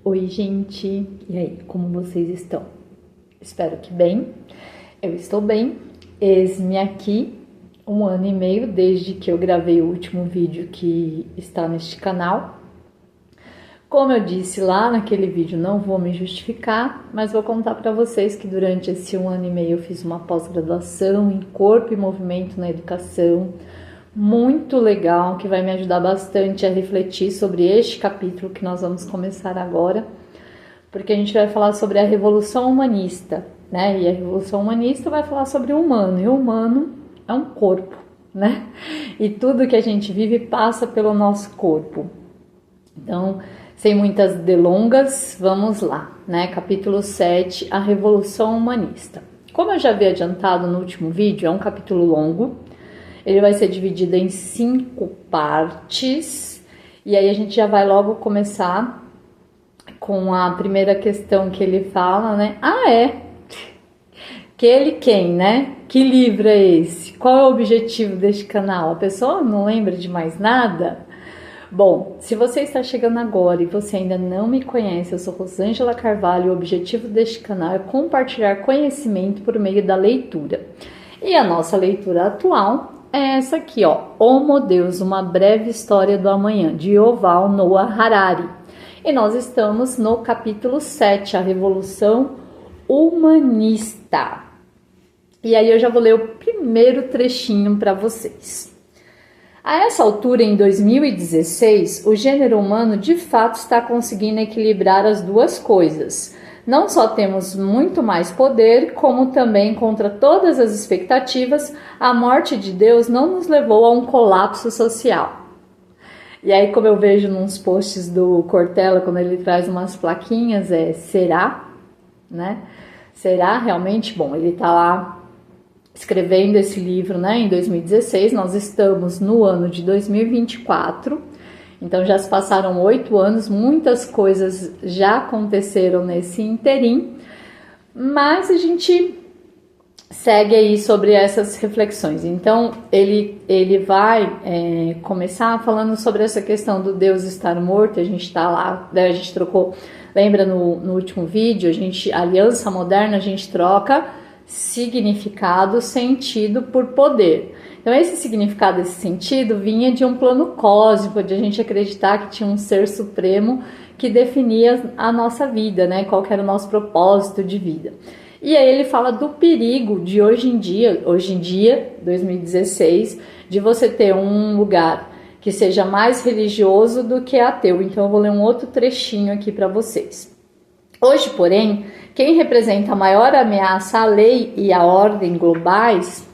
Oi, gente! E aí, como vocês estão? Espero que bem. Eu estou bem. Eis-me aqui 1 ano e meio desde que eu gravei o último vídeo que está neste canal. Como eu disse lá naquele vídeo, não vou me justificar, mas vou contar para vocês que durante esse 1 ano e meio eu fiz uma pós-graduação em Corpo e Movimento na Educação, muito legal, que vai me ajudar bastante a refletir sobre este capítulo que nós vamos começar agora, porque a gente vai falar sobre a Revolução Humanista, né? E a Revolução Humanista vai falar sobre o humano, e o humano é um corpo, né? E tudo que a gente vive passa pelo nosso corpo. Então, sem muitas delongas, vamos lá, né? Capítulo 7, a Revolução Humanista. Como eu já havia adiantado no último vídeo, é um capítulo longo. Ele vai ser dividido em 5 partes, e aí a gente já vai logo começar com a primeira questão que ele fala, né? Que ele quem, né? Que livro é esse? Qual é o objetivo deste canal? A pessoa não lembra de mais nada? Bom, se você está chegando agora e você ainda não me conhece, eu sou Rosângela Carvalho e o objetivo deste canal é compartilhar conhecimento por meio da leitura. E a nossa leitura atual é essa aqui, ó, Homo Deus, uma breve história do amanhã, de Yuval Noah Harari. E nós estamos no capítulo 7, a Revolução Humanista. E aí eu já vou ler o primeiro trechinho para vocês. A essa altura, em 2016, o gênero humano de fato está conseguindo equilibrar as duas coisas. Não só temos muito mais poder, como também, contra todas as expectativas, a morte de Deus não nos levou a um colapso social. E aí, como eu vejo nos posts do Cortella, quando ele traz umas plaquinhas, será? Né? Será realmente? Bom, ele está lá escrevendo esse livro, né, em 2016, nós estamos no ano de 2024, então já se passaram 8 anos, muitas coisas já aconteceram nesse interim, mas a gente segue aí sobre essas reflexões. Então ele vai começar falando sobre essa questão do Deus estar morto. A gente está lá, a gente trocou, lembra no último vídeo, a aliança moderna, a gente troca significado, sentido por poder. Então esse significado, esse sentido vinha de um plano cósmico, de a gente acreditar que tinha um ser supremo que definia a nossa vida, né? Qual que era o nosso propósito de vida. E aí ele fala do perigo de hoje em dia, 2016, de você ter um lugar que seja mais religioso do que ateu. Então eu vou ler um outro trechinho aqui para vocês. Hoje, porém, quem representa a maior ameaça à lei e à ordem globais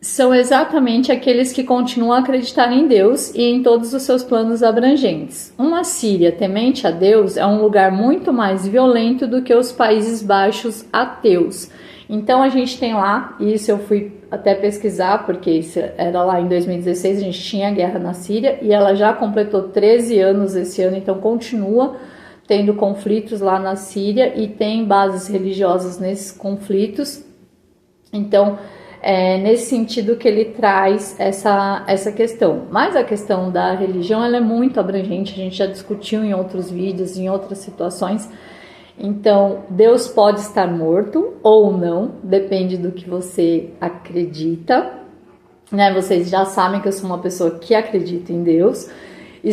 são exatamente aqueles que continuam a acreditar em Deus e em todos os seus planos abrangentes. Uma Síria temente a Deus é um lugar muito mais violento do que os Países Baixos ateus. Então a gente tem lá, isso eu fui até pesquisar, porque isso era lá em 2016, a gente tinha guerra na Síria e ela já completou 13 anos esse ano, então continua tendo conflitos lá na Síria e tem bases religiosas nesses conflitos. Então, nesse sentido que ele traz essa questão. Mas a questão da religião, ela é muito abrangente, a gente já discutiu em outros vídeos, em outras situações. Então, Deus pode estar morto ou não, depende do que você acredita, né? Vocês já sabem que eu sou uma pessoa que acredita em Deus e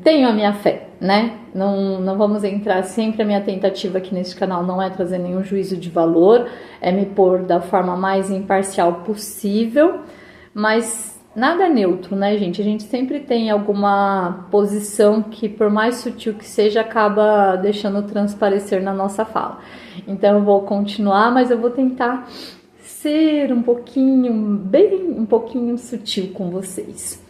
tenho a minha fé, né? Não vamos entrar, sempre a minha tentativa aqui neste canal não é trazer nenhum juízo de valor, é me pôr da forma mais imparcial possível, mas nada é neutro, né, gente? A gente sempre tem alguma posição que, por mais sutil que seja, acaba deixando transparecer na nossa fala. Então eu vou continuar, mas eu vou tentar ser um pouquinho sutil com vocês.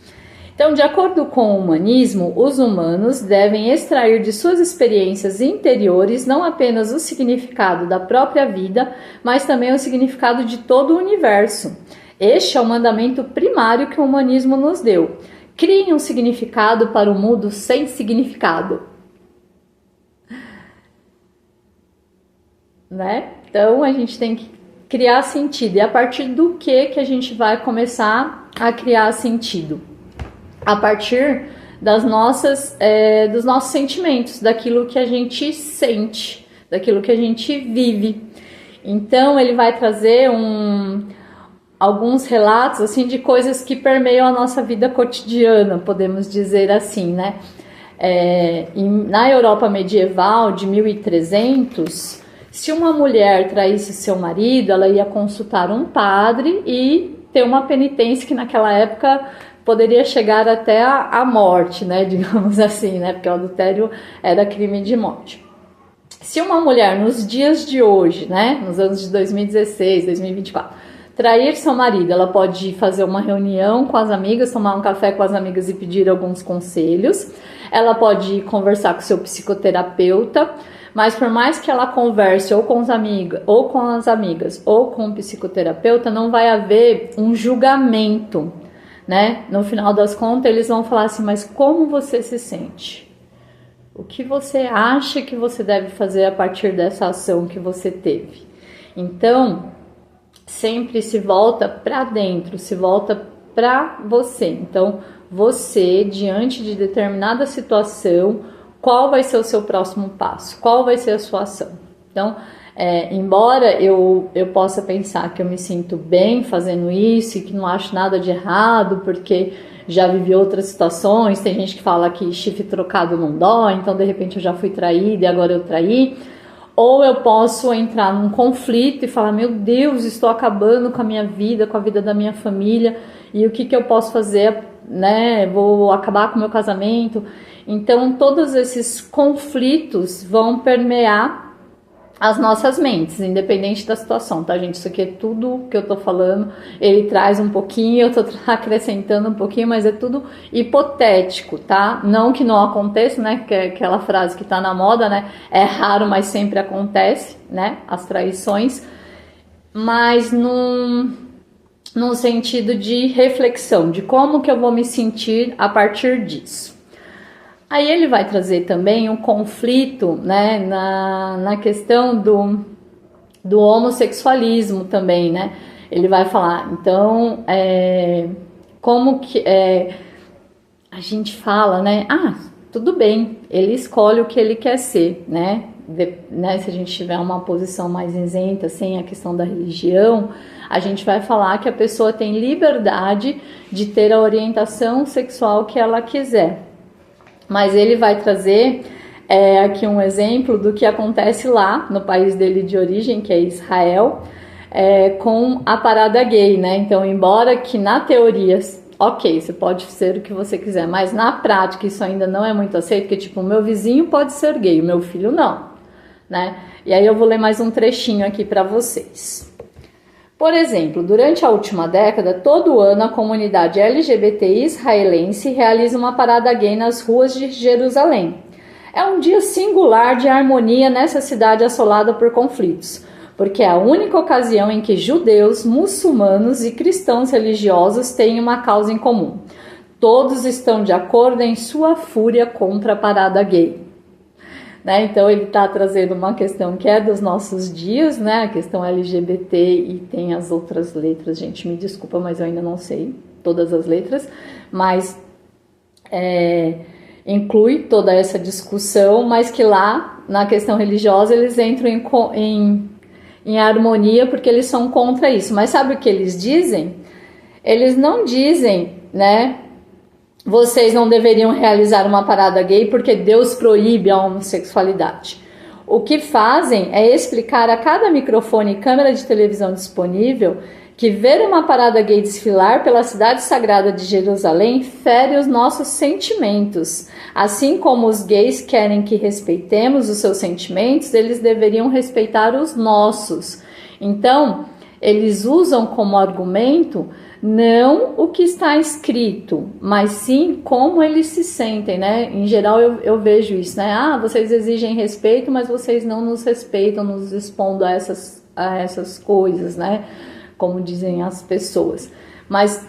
Então, de acordo com o humanismo, os humanos devem extrair de suas experiências interiores não apenas o significado da própria vida, mas também o significado de todo o universo. Este é o mandamento primário que o humanismo nos deu. Criem um significado para o mundo sem significado. Né? Então, a gente tem que criar sentido. E a partir do que a gente vai começar a criar sentido? A partir dos nossos sentimentos, daquilo que a gente sente, daquilo que a gente vive. Então ele vai trazer alguns relatos assim de coisas que permeiam a nossa vida cotidiana, podemos dizer assim, né? Na Europa medieval de 1300, se uma mulher traísse seu marido, ela ia consultar um padre e ter uma penitência que naquela época poderia chegar até a morte, né, digamos assim, né, porque o adultério era crime de morte. Se uma mulher nos dias de hoje, né, nos anos de 2016, 2024, trair seu marido, ela pode fazer uma reunião com as amigas, tomar um café com as amigas e pedir alguns conselhos. Ela pode conversar com seu psicoterapeuta, mas por mais que ela converse ou com as amigas, ou com o psicoterapeuta, não vai haver um julgamento, né? No final das contas, eles vão falar assim, mas como você se sente? O que você acha que você deve fazer a partir dessa ação que você teve? Então, sempre se volta para dentro, se volta para você. Então, você, diante de determinada situação, qual vai ser o seu próximo passo? Qual vai ser a sua ação? Então, embora eu possa pensar que eu me sinto bem fazendo isso e que não acho nada de errado, porque já vivi outras situações, tem gente que fala que chifre trocado não dói, então de repente eu já fui traída e agora eu traí. Ou eu posso entrar num conflito e falar, meu Deus, estou acabando com a minha vida, com a vida da minha família, e o que eu posso fazer, né? Vou acabar com o meu casamento. Então, todos esses conflitos vão permear as nossas mentes, independente da situação, tá, gente? Isso aqui é tudo que eu tô falando, ele traz um pouquinho, eu tô acrescentando um pouquinho, mas é tudo hipotético, tá? Não que não aconteça, né? Que é aquela frase que tá na moda, né? É raro, mas sempre acontece, né? As traições, mas num sentido de reflexão, de como que eu vou me sentir a partir disso. Aí ele vai trazer também um conflito, né, na questão do homossexualismo também, né? Ele vai falar, então, como que a gente fala, né? Tudo bem, ele escolhe o que ele quer ser, né? Se a gente tiver uma posição mais isenta, sem a questão da religião, a gente vai falar que a pessoa tem liberdade de ter a orientação sexual que ela quiser. Mas ele vai trazer aqui um exemplo do que acontece lá no país dele de origem, que é Israel, com a parada gay, né? Então, embora que na teoria, ok, você pode ser o que você quiser, mas na prática isso ainda não é muito aceito, porque tipo, o meu vizinho pode ser gay, o meu filho não, né? E aí eu vou ler mais um trechinho aqui para vocês. Por exemplo, durante a última década, todo ano a comunidade LGBT israelense realiza uma parada gay nas ruas de Jerusalém. É um dia singular de harmonia nessa cidade assolada por conflitos, porque é a única ocasião em que judeus, muçulmanos e cristãos religiosos têm uma causa em comum. Todos estão de acordo em sua fúria contra a parada gay. Né? Então ele está trazendo uma questão que é dos nossos dias, né? A questão LGBT, e tem as outras letras, gente, me desculpa, mas eu ainda não sei todas as letras, mas inclui toda essa discussão, mas que lá, na questão religiosa, eles entram em harmonia porque eles são contra isso. Mas sabe o que eles dizem? Eles não dizem, né? Vocês não deveriam realizar uma parada gay porque Deus proíbe a homossexualidade. O que fazem é explicar a cada microfone e câmera de televisão disponível que ver uma parada gay desfilar pela cidade sagrada de Jerusalém fere os nossos sentimentos. Assim como os gays querem que respeitemos os seus sentimentos, eles deveriam respeitar os nossos. Então, eles usam como argumento não o que está escrito, mas sim como eles se sentem, né? Em geral eu vejo isso, né? Vocês exigem respeito, mas vocês não nos respeitam, nos expondo a essas coisas, né? Como dizem as pessoas. Mas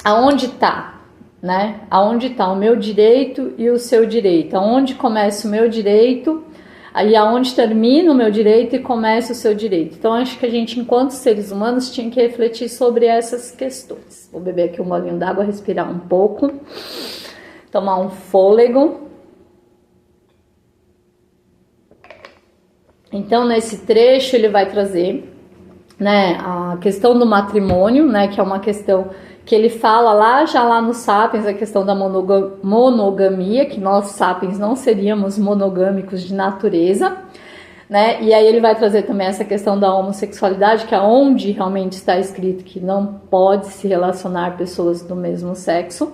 aonde está, né? Aonde está o meu direito e o seu direito? Aonde começa o meu direito e aonde termina o meu direito e começa o seu direito? Então, acho que a gente, enquanto seres humanos, tinha que refletir sobre essas questões. Vou beber aqui um golinho d'água, respirar um pouco. Tomar um fôlego. Então, nesse trecho, ele vai trazer, né, a questão do matrimônio, né, que é uma questão que ele fala lá no Sapiens, a questão da monogamia, que nós, Sapiens, não seríamos monogâmicos de natureza, né, e aí ele vai trazer também essa questão da homossexualidade, que é onde realmente está escrito que não pode se relacionar pessoas do mesmo sexo.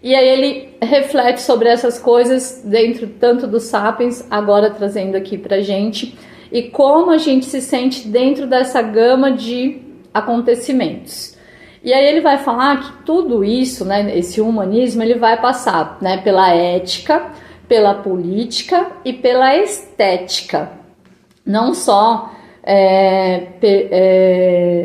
E aí ele reflete sobre essas coisas dentro tanto do Sapiens, agora trazendo aqui pra gente, e como a gente se sente dentro dessa gama de acontecimentos. E aí ele vai falar que tudo isso, né, esse humanismo, ele vai passar, né, pela ética, pela política e pela estética. Não só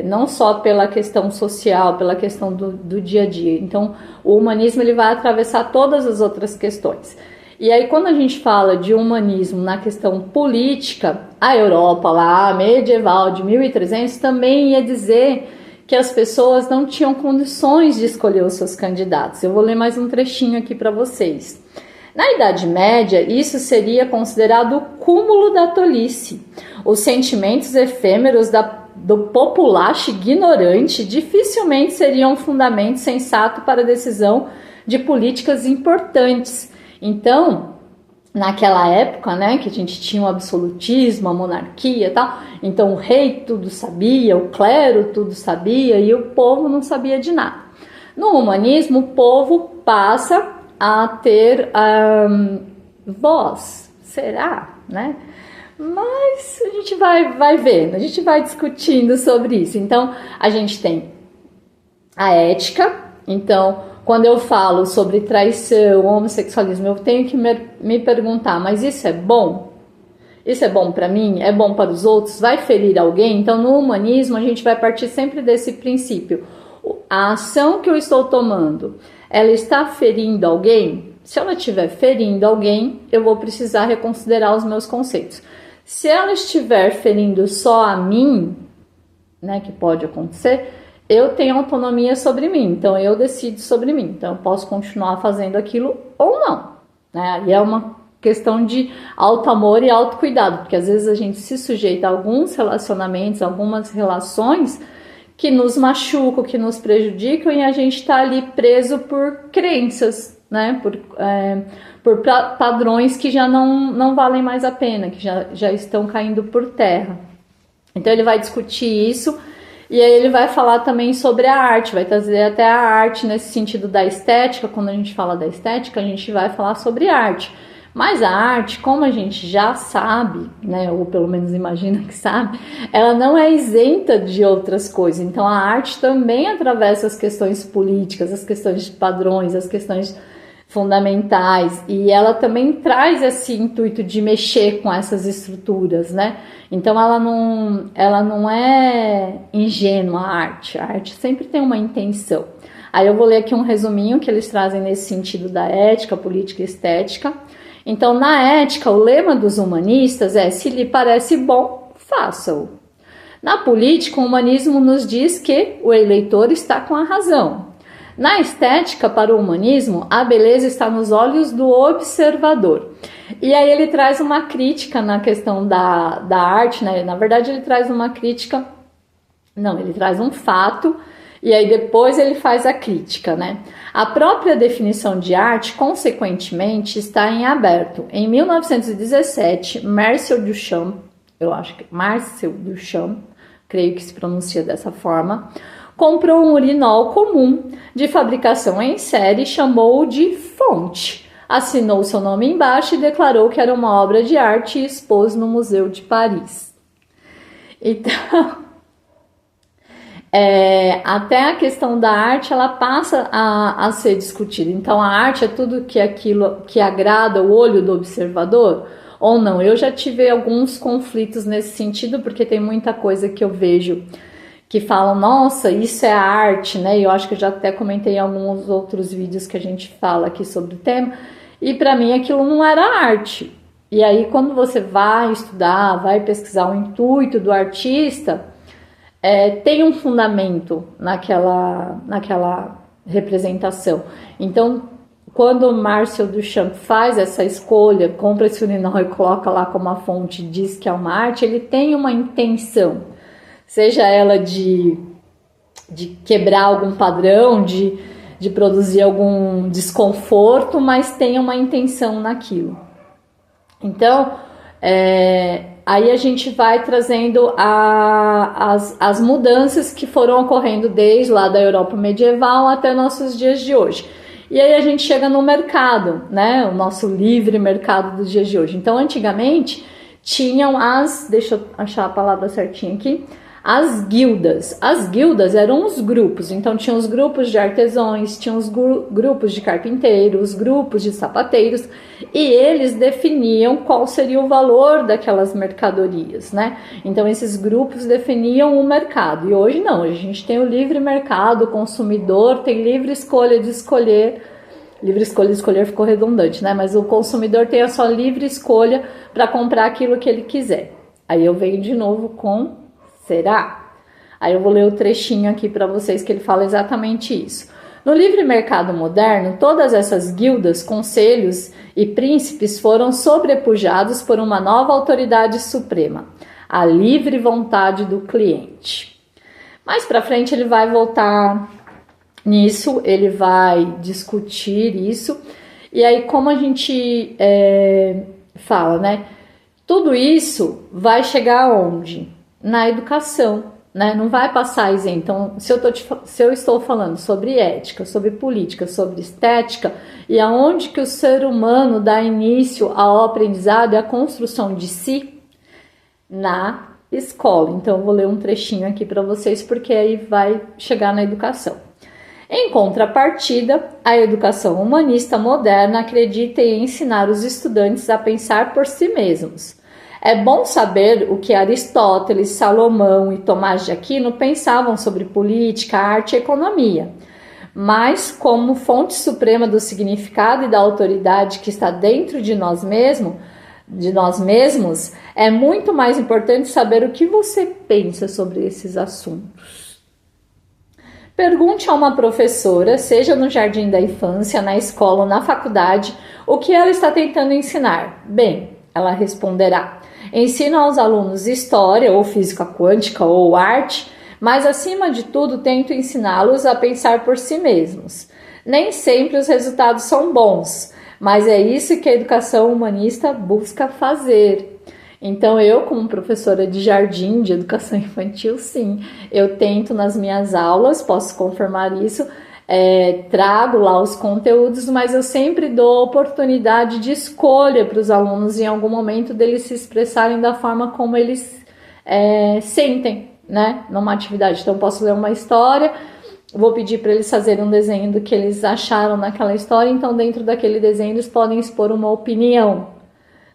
não só pela questão social, pela questão do dia a dia. Então, o humanismo ele vai atravessar todas as outras questões. E aí, quando a gente fala de humanismo na questão política, a Europa lá, medieval, de 1300, também ia dizer que as pessoas não tinham condições de escolher os seus candidatos. Eu vou ler mais um trechinho aqui para vocês. Na Idade Média, isso seria considerado o cúmulo da tolice. Os sentimentos efêmeros do populacho ignorante dificilmente seriam um fundamento sensato para a decisão de políticas importantes. Então, naquela época, né, que a gente tinha o absolutismo, a monarquia e tal, então o rei tudo sabia, o clero tudo sabia e o povo não sabia de nada. No humanismo, o povo passa a ter voz, será, né? Mas a gente vai vendo, a gente vai discutindo sobre isso. Então, a gente tem a ética. Então, quando eu falo sobre traição, homossexualismo, eu tenho que me perguntar, mas isso é bom? Isso é bom para mim? É bom para os outros? Vai ferir alguém? Então, no humanismo, a gente vai partir sempre desse princípio. A ação que eu estou tomando, ela está ferindo alguém? Se ela estiver ferindo alguém, eu vou precisar reconsiderar os meus conceitos. Se ela estiver ferindo só a mim, né, que pode acontecer, eu tenho autonomia sobre mim, então eu decido sobre mim. Então eu posso continuar fazendo aquilo ou não, né? E é uma questão de auto-amor e autocuidado, porque às vezes a gente se sujeita a alguns relacionamentos, algumas relações que nos machucam, que nos prejudicam, e a gente está ali preso por crenças, né? Por padrões que já não valem mais a pena, que já estão caindo por terra. Então ele vai discutir isso, e aí ele vai falar também sobre a arte, vai trazer até a arte nesse sentido da estética. Quando a gente fala da estética, a gente vai falar sobre arte. Mas a arte, como a gente já sabe, né, ou pelo menos imagina que sabe, ela não é isenta de outras coisas. Então a arte também atravessa as questões políticas, as questões de padrões, as questões fundamentais, e ela também traz esse intuito de mexer com essas estruturas, né? Então ela não é ingênua, a arte sempre tem uma intenção. Aí eu vou ler aqui um resuminho que eles trazem nesse sentido da ética, política e estética. Então, na ética, o lema dos humanistas é: se lhe parece bom, faça-o. Na política, o humanismo nos diz que o eleitor está com a razão. Na estética, para o humanismo, a beleza está nos olhos do observador. E aí ele traz uma crítica na questão da arte, né? Na verdade, ele traz uma crítica... Não, ele traz um fato, e aí depois ele faz a crítica, né? A própria definição de arte, consequentemente, está em aberto. Em 1917, Marcel Duchamp, creio que se pronuncia dessa forma, comprou um urinol comum de fabricação em série e chamou-o de fonte. Assinou seu nome embaixo e declarou que era uma obra de arte e expôs no Museu de Paris. Então... até a questão da arte, ela passa a ser discutida. Então a arte é tudo aquilo que agrada o olho do observador ou não. Eu já tive alguns conflitos nesse sentido, porque tem muita coisa que eu vejo que falam, nossa, isso é arte, né? E eu acho que eu já até comentei em alguns outros vídeos que a gente fala aqui sobre o tema, e para mim aquilo não era arte. E aí quando você vai estudar, vai pesquisar o intuito do artista, tem um fundamento naquela representação. Então, quando o Marcel Duchamp faz essa escolha, compra esse urinol e coloca lá como a fonte, diz que é uma arte, ele tem uma intenção, seja ela de quebrar algum padrão, de produzir algum desconforto, mas tem uma intenção naquilo. Então, aí a gente vai trazendo as mudanças que foram ocorrendo desde lá da Europa medieval até nossos dias de hoje. E aí a gente chega no mercado, né? O nosso livre mercado dos dias de hoje. Então, antigamente, tinham deixa eu achar a palavra certinha aqui, as guildas. As guildas eram os grupos, então tinha os grupos de artesãos, tinha os grupos de carpinteiros, grupos de sapateiros, e eles definiam qual seria o valor daquelas mercadorias, né? Então esses grupos definiam o mercado, e hoje não, hoje a gente tem o livre mercado, o consumidor tem livre escolha de escolher, escolher ficou redundante, né? Mas o consumidor tem a sua livre escolha para comprar aquilo que ele quiser. Aí eu venho de novo com será? Aí eu vou ler o trechinho aqui para vocês que ele fala exatamente isso. No livre mercado moderno, todas essas guildas, conselhos e príncipes foram sobrepujados por uma nova autoridade suprema, a livre vontade do cliente. Mais para frente ele vai voltar nisso, ele vai discutir isso. E aí como a gente fala, né? Tudo isso vai chegar aonde? Na educação, né? Não vai passar isento. Então, se eu estou falando sobre ética, sobre política, sobre estética, e aonde que o ser humano dá início ao aprendizado e à construção de si? Na escola. Então, eu vou ler um trechinho aqui para vocês, porque aí vai chegar na educação. Em contrapartida, a educação humanista moderna acredita em ensinar os estudantes a pensar por si mesmos. É bom saber o que Aristóteles, Salomão e Tomás de Aquino pensavam sobre política, arte e economia. Mas, como fonte suprema do significado e da autoridade que está dentro de nós mesmos, é muito mais importante saber o que você pensa sobre esses assuntos. Pergunte a uma professora, seja no jardim da infância, na escola ou na faculdade, o que ela está tentando ensinar. Bem, ela responderá: ensino aos alunos história, ou física quântica, ou arte, mas acima de tudo tento ensiná-los a pensar por si mesmos. Nem sempre os resultados são bons, mas é isso que a educação humanista busca fazer. Então eu, como professora de jardim, de educação infantil, sim, eu tento nas minhas aulas, posso confirmar isso, trago lá os conteúdos, mas eu sempre dou oportunidade de escolha para os alunos em algum momento deles se expressarem da forma como eles sentem, né, numa atividade. Então, posso ler uma história, vou pedir para eles fazerem um desenho do que eles acharam naquela história, então dentro daquele desenho eles podem expor uma opinião,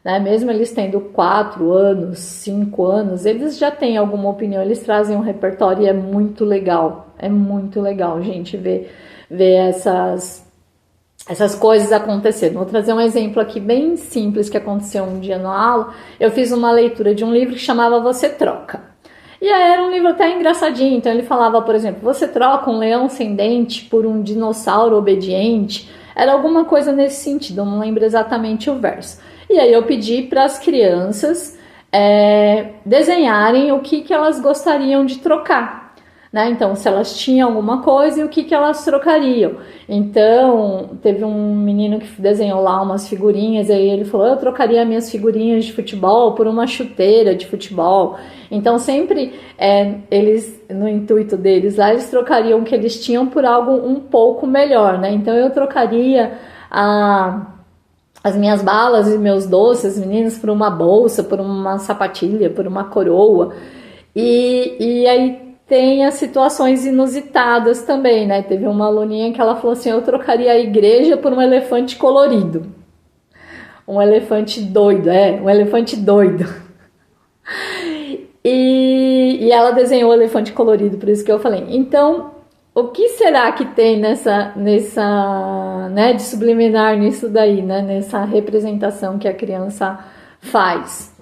né? Mesmo eles tendo 4 anos, 5 anos, eles já têm alguma opinião, eles trazem um repertório e é muito legal, gente, ver essas coisas acontecendo. Vou trazer um exemplo aqui bem simples que aconteceu um dia na aula. Eu fiz uma leitura de um livro que chamava Você Troca. E aí era um livro até engraçadinho, então ele falava, por exemplo, você troca um leão sem dente por um dinossauro obediente, era alguma coisa nesse sentido, eu não lembro exatamente o verso. E aí eu pedi para as crianças desenharem o que elas gostariam de trocar, né? Então, se elas tinham alguma coisa e o que elas trocariam. Então, teve um menino que desenhou lá umas figurinhas, e aí ele falou, eu trocaria minhas figurinhas de futebol por uma chuteira de futebol. Então, sempre eles, no intuito deles lá, eles trocariam o que eles tinham por algo um pouco melhor, né? Então, eu trocaria as minhas balas e meus doces, meninos, por uma bolsa, por uma sapatilha, por uma coroa. E aí tem as situações inusitadas também, né? Teve uma aluninha que ela falou assim, eu trocaria a igreja por um elefante colorido. Um elefante doido, um elefante doido. E ela desenhou o elefante colorido, por isso que eu falei. Então, o que será que tem nessa né, de subliminar nisso daí, né? Nessa representação que a criança faz.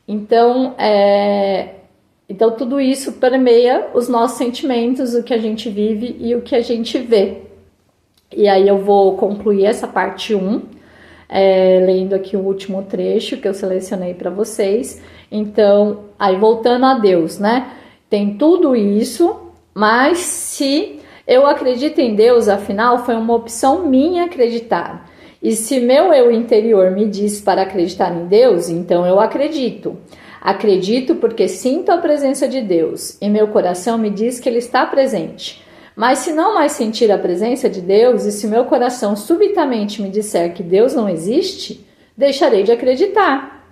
Então, então tudo isso permeia os nossos sentimentos, o que a gente vive e o que a gente vê. E aí eu vou concluir essa parte 1, lendo aqui o último trecho que eu selecionei para vocês. Então, aí voltando a Deus, né? Tem tudo isso, mas se eu acredito em Deus, afinal, foi uma opção minha acreditar. E se meu eu interior me diz para acreditar em Deus, então eu acredito. Acredito porque sinto a presença de Deus e meu coração me diz que Ele está presente. Mas se não mais sentir a presença de Deus e se meu coração subitamente me disser que Deus não existe, deixarei de acreditar.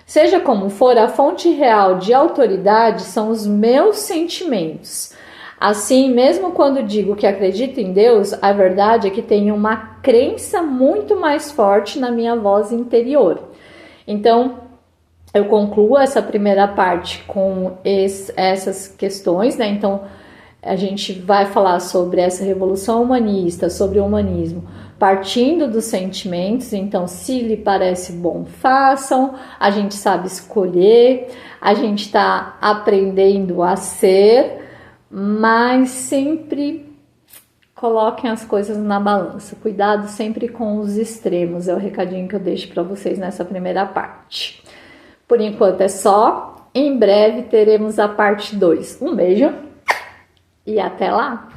Seja como for, a fonte real de autoridade são os meus sentimentos. Assim, mesmo quando digo que acredito em Deus, a verdade é que tenho uma crença muito mais forte na minha voz interior. Então, eu concluo essa primeira parte com essas questões, né? Então, a gente vai falar sobre essa revolução humanista, sobre o humanismo, partindo dos sentimentos. Então, se lhe parece bom, façam. A gente sabe escolher, a gente está aprendendo a ser, mas sempre coloquem as coisas na balança. Cuidado sempre com os extremos, é o recadinho que eu deixo para vocês nessa primeira parte. Por enquanto é só, em breve teremos a parte 2. Um beijo e até lá!